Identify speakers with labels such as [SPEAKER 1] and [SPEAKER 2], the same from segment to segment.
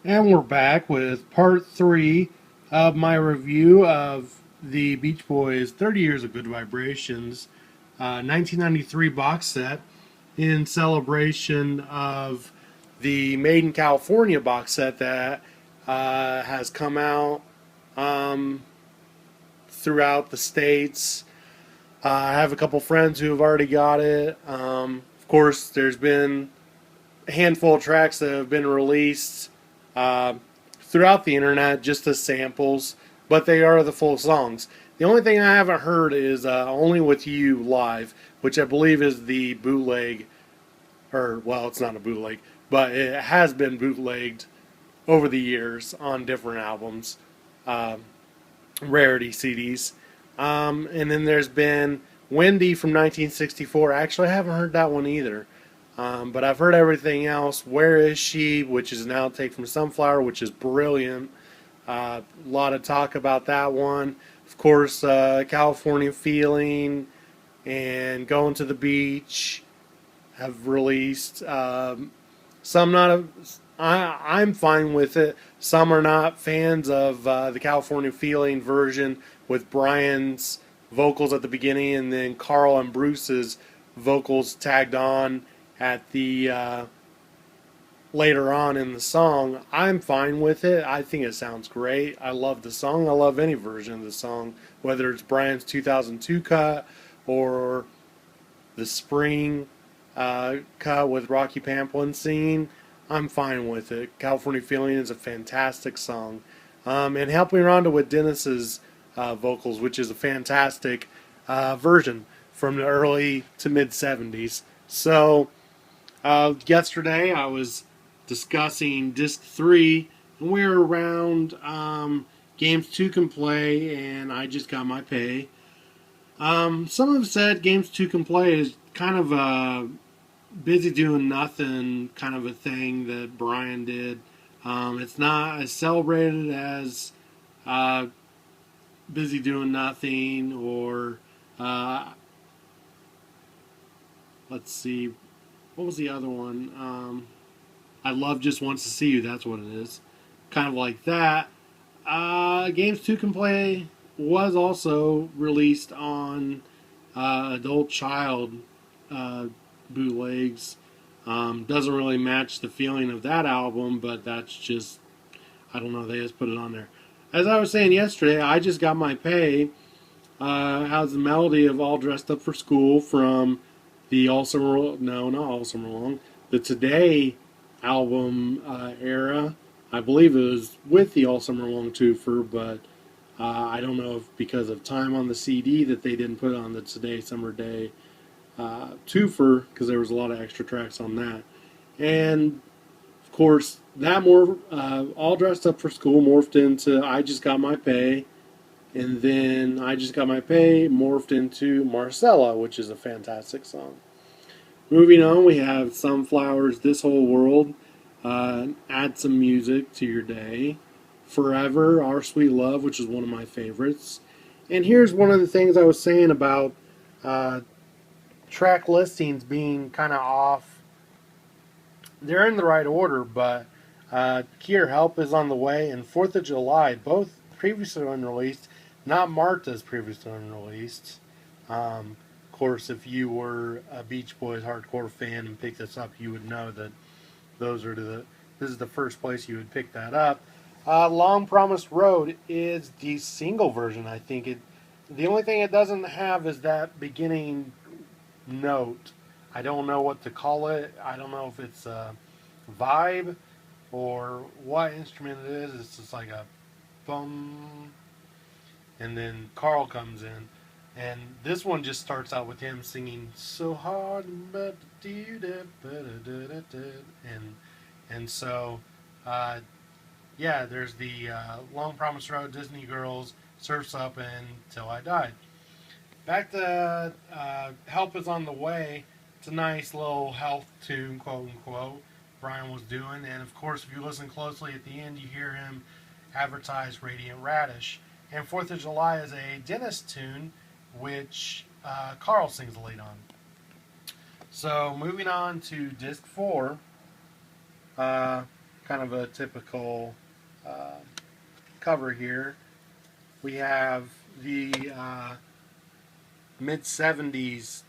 [SPEAKER 1] And we're back with part three of my review of the Beach Boys 30 Years of Good Vibrations 1993 box set in celebration of the Made in California box set that has come out um, throughout the states. I have a couple friends who have already got it. Of course, there's been a handful of tracks that have been released uh, throughout the internet just as samples, but they are the full songs. The only thing I haven't heard is Only With You Live, which I believe is the bootleg, or, well, it's not a bootleg, but it has been bootlegged over the years on different albums, uh, rarity CDs. And then there's been Wendy from 1964. Actually, I haven't heard that one either. But I've heard everything else. Where Is She, which is an outtake from Sunflower, which is brilliant. A lot of talk about that one. Of course, California Feeling and Going to the Beach have released. Some not. I'm fine with it. Some are not fans of the California Feeling version with Brian's vocals at the beginning and then Carl and Bruce's vocals tagged on at the later on in the song. I'm fine with it. I think it sounds great. I love the song. I love any version of the song, whether it's Brian's 2002 cut or the spring cut with Rocky Pamplin singing. I'm fine with it. California Feeling is a fantastic song. And Helping Rhonda with Dennis's vocals, which is a fantastic version from the early to mid 70s. So, yesterday I was discussing disc 3, and we were around games 2 can play, and I just got my pay. Some have said games 2 can play is kind of a busy doing nothing kind of a thing that Brian did. It's not as celebrated as uh, busy doing nothing or uh, let's see, what was the other one? I Love Just Wants to See You. That's what it is. Kind of like that. Games 2 Can Play was also released on Adult Child uh, bootlegs. Doesn't really match the feeling of that album, but that's just, I don't know, they just put it on there. As I was saying yesterday, I Just Got My Pay has the melody of All Dressed Up for School from the All Summer, no, not All Summer Long, the Today album era. I believe it was with the All Summer Long twofer, but I don't know if because of time on the CD that they didn't put it on the Today Summer Day twofer because there was a lot of extra tracks on that. And of course, that more All Dressed Up for School morphed into I Just Got My Pay, and then I Just Got My Pay morphed into Marcella, which is a fantastic song. Moving on, we have Sunflowers, This Whole World, Add Some Music to Your Day, Forever, Our Sweet Love, which is one of my favorites. And here's one of the things I was saying about uh, track listings being kind of off. They're in the right order, but Kier Help is on the way, and 4th of July, both previously unreleased, not marked as previously unreleased. Of course, if you were a Beach Boys hardcore fan and picked this up, you would know that those are this is the first place you would pick that up. Long Promised Road is the single version. I think it. The only thing it doesn't have is that beginning note. I don't know what to call it. I don't know if it's a vibe or what instrument it is. It's just like a bum, and then Carl comes in, and this one just starts out with him singing so hard, and so yeah, there's the Long Promised Road, Disney Girls, Surfs Up, and Till I Died. Back to Help Is on the Way. It's a nice little health tune, quote unquote, Brian was doing. And of course, if you listen closely at the end, you hear him advertise Radiant Radish. And 4th of July is a Dennis tune, which Carl sings the lead on. So moving on to disc 4, kind kind of a typical cover here. We have the mid-70s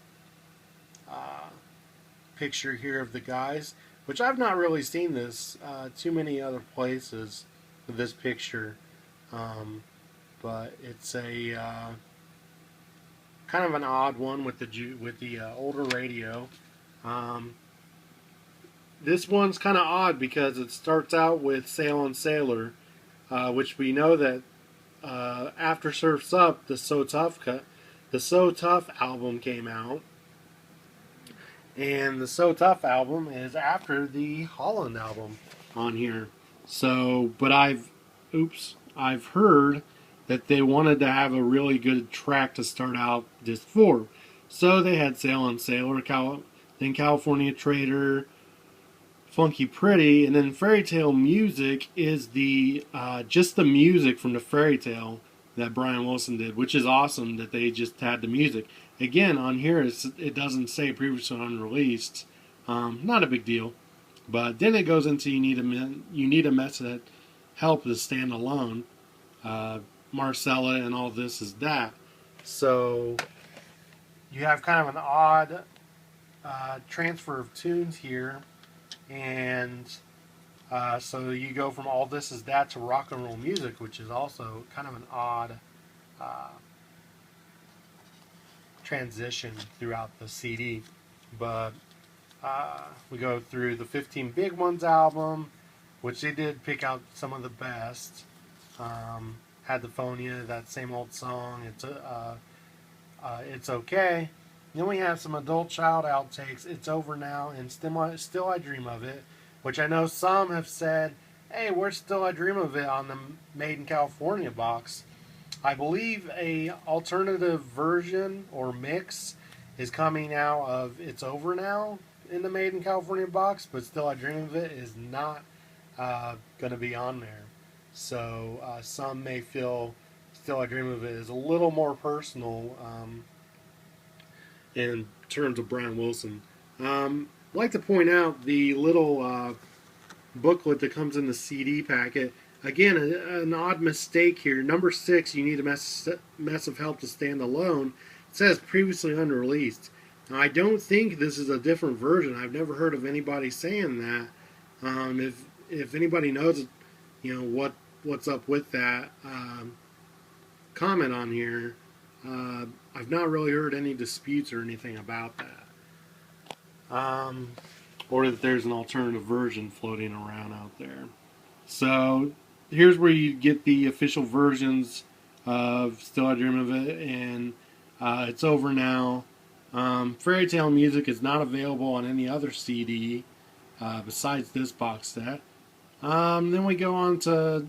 [SPEAKER 1] picture here of the guys, which I've not really seen this too many other places with this picture, but it's a kind of an odd one with the older radio. This one's kind of odd because it starts out with Sailin' Sailor, which we know that after Surf's Up, the So Tough album came out, and the So Tough album is after the Holland album on here. So, but I've heard that they wanted to have a really good track to start out disc 4. So they had Sailin' Sailor, then California Trader, Funky Pretty, and then Fairy Tale Music is the just the music from the Fairy Tale that Brian Wilson did, which is awesome that they just had the music. Again, on here it doesn't say previously unreleased. Not a big deal. But then it goes into you need a method help to stand alone. Marcella and all this is that. So you have kind of an odd transfer of tunes here, and so you go from All This Is That to Rock and Roll Music, which is also kind of an odd transition throughout the CD. But we go through the 15 Big Ones album, which they did pick out some of the best. Had the Phonia, that same old song. It's okay. Then we have some Adult Child outtakes. It's Over Now and Still I Dream of It, which I know some have said, hey, where's Still I Dream of It on the Made in California box? I believe a alternative version or mix is coming out of It's Over Now in the Made in California box, but Still I Dream of It is not going to be on there. So some may feel Still I Dream of It is a little more personal in terms of Brian Wilson. I'd like to point out the little booklet that comes in the CD packet. Again, an odd mistake here. Number 6, you need a mess of help to stand alone. It says previously unreleased. Now, I don't think this is a different version. I've never heard of anybody saying that. If anybody knows, what's up with that, comment on here. I've not really heard any disputes or anything about that. Or that there's an alternative version floating around out there. So here's where you get the official versions of Still I Dream of It and It's Over Now. Fairy Tale Music is not available on any other CD besides this box set. Then we go on to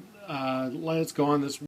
[SPEAKER 1] Let's Go On This